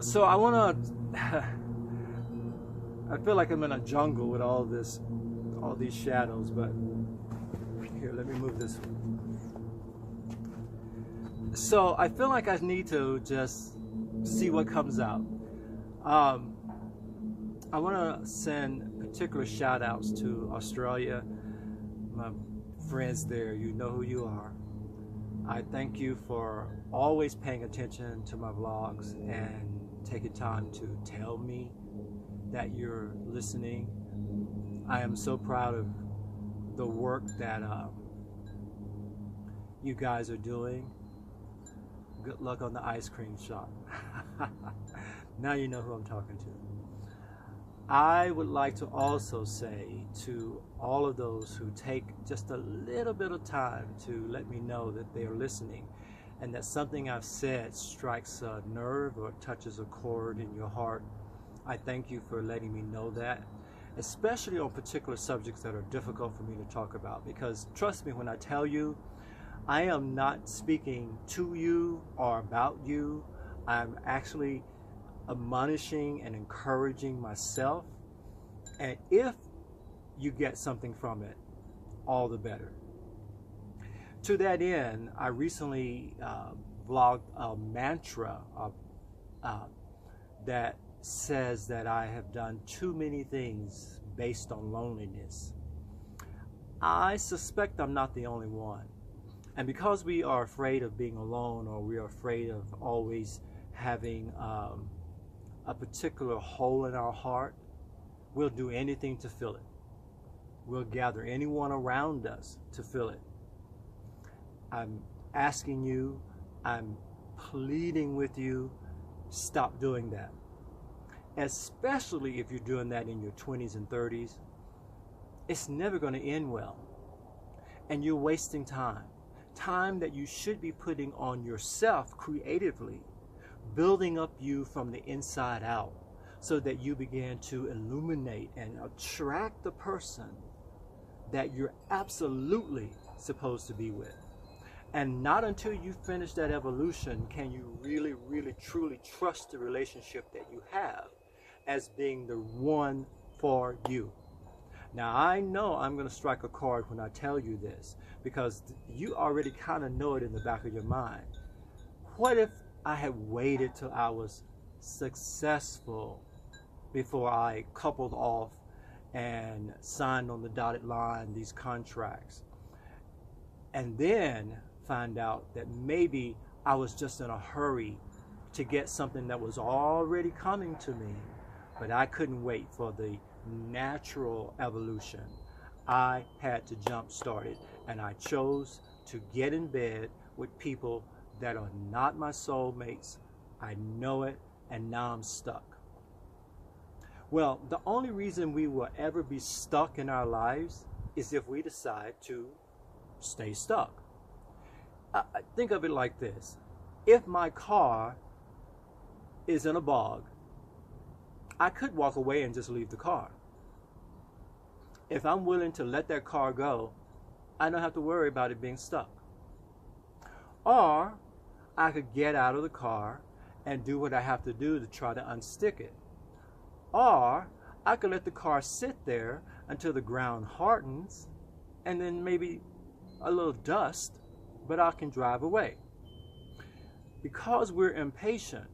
So I want to. I feel like I'm in a jungle with all these shadows. But here, let me move this one. So I feel like I need to just see what comes out. I want to send particular shout outs to Australia, my friends there. You know who you are. I thank you for always paying attention to my vlogs and taking time to tell me that you're listening. I am so proud of the work that you guys are doing. Good luck on the ice cream shop. Now you know who I'm talking to. I would like to also say to all of those who take just a little bit of time to let me know that they are listening and that something I've said strikes a nerve or touches a chord in your heart. I thank you for letting me know that, especially on particular subjects that are difficult for me to talk about, because trust me when I tell you, I am not speaking to you or about you. I'm actually admonishing and encouraging myself, and if you get something from it, all the better. To that end, I recently vlogged a mantra that says that I have done too many things based on loneliness. I suspect I'm not the only one, and because we are afraid of being alone, or we are afraid of always having a particular hole in our heart, we'll do anything to fill it. We'll gather anyone around us to fill it. I'm asking you, I'm pleading with you, stop doing that. Especially if you're doing that in your 20s and 30s. It's never going to end well. And you're wasting time. Time that you should be putting on yourself creatively, building up you from the inside out, so that you begin to illuminate and attract the person that you're absolutely supposed to be with. And not until you finish that evolution can you really, really, truly trust the relationship that you have as being the one for you. Now, I know I'm going to strike a chord when I tell you this, because you already kind of know it in the back of your mind. What if I had waited till I was successful before I coupled off and signed on the dotted line these contracts, and then find out that maybe I was just in a hurry to get something that was already coming to me, but I couldn't wait for the natural evolution. I had to jump start it, and I chose to get in bed with people that are not my soulmates. I know it, and now I'm stuck. Well, the only reason we will ever be stuck in our lives is if we decide to stay stuck. Think of it like this. If my car is in a bog, I could walk away and just leave the car. If I'm willing to let that car go, I don't have to worry about it being stuck. Or I could get out of the car and do what I have to do to try to unstick it. Or I could let the car sit there until the ground hardens, and then maybe a little dust, but I can drive away. Because we're impatient,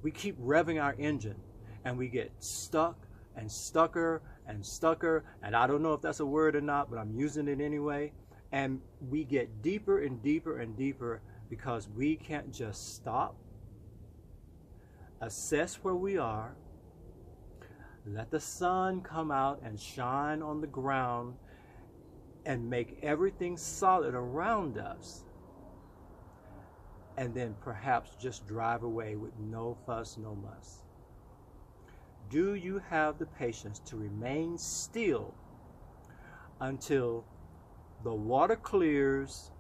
we keep revving our engine, and we get stuck and stucker and stucker, and I don't know if that's a word or not, but I'm using it anyway, and we get deeper and deeper and deeper because we can't just stop, assess where we are, let the sun come out and shine on the ground and make everything solid around us, and then perhaps just drive away with no fuss, no muss. Do you have the patience to remain still until the water clears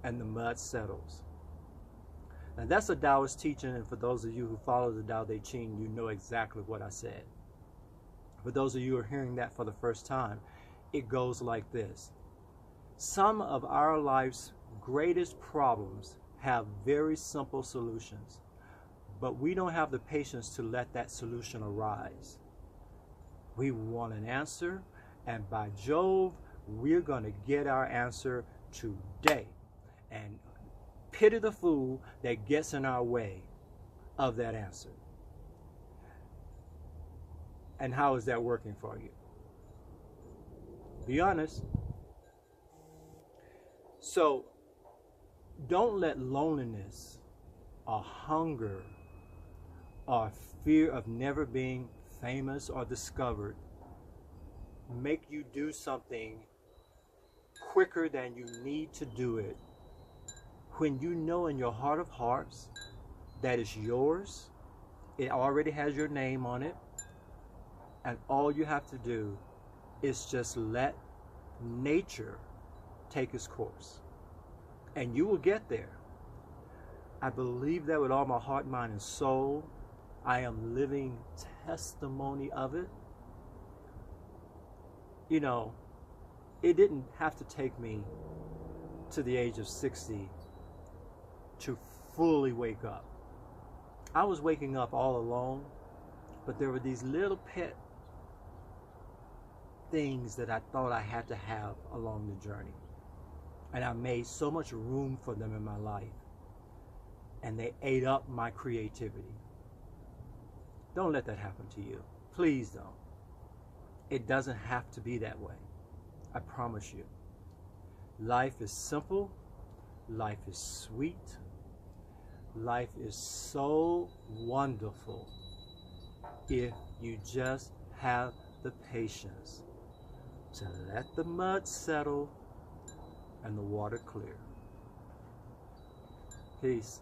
and the mud settles? Now that's a Taoist teaching, and for those of you who follow the Tao Te Ching, you know exactly what I said. For those of you who are hearing that for the first time, it goes like this. Some of our life's greatest problems have very simple solutions, But we don't have the patience to let that solution arise. We want an answer, and by Jove, we're going to get our answer today. And pity the fool that gets in our way of that answer. And how is that working for you? Be honest. So don't let loneliness or hunger or fear of never being famous or discovered make you do something quicker than you need to do it, when you know in your heart of hearts that it's yours. It already has your name on it, and all you have to do is just let nature take its course, and you will get there. I believe that with all my heart, mind, and soul. I am living testimony of it. You know, it didn't have to take me to the age of 60 to fully wake up. I was waking up all alone, but there were these little pet things that I thought I had to have along the journey. And I made so much room for them in my life. And they ate up my creativity. Don't let that happen to you. Please don't. It doesn't have to be that way. I promise you. Life is simple. Life is sweet. Life is so wonderful if you just have the patience to let the mud settle and the water clear. Peace.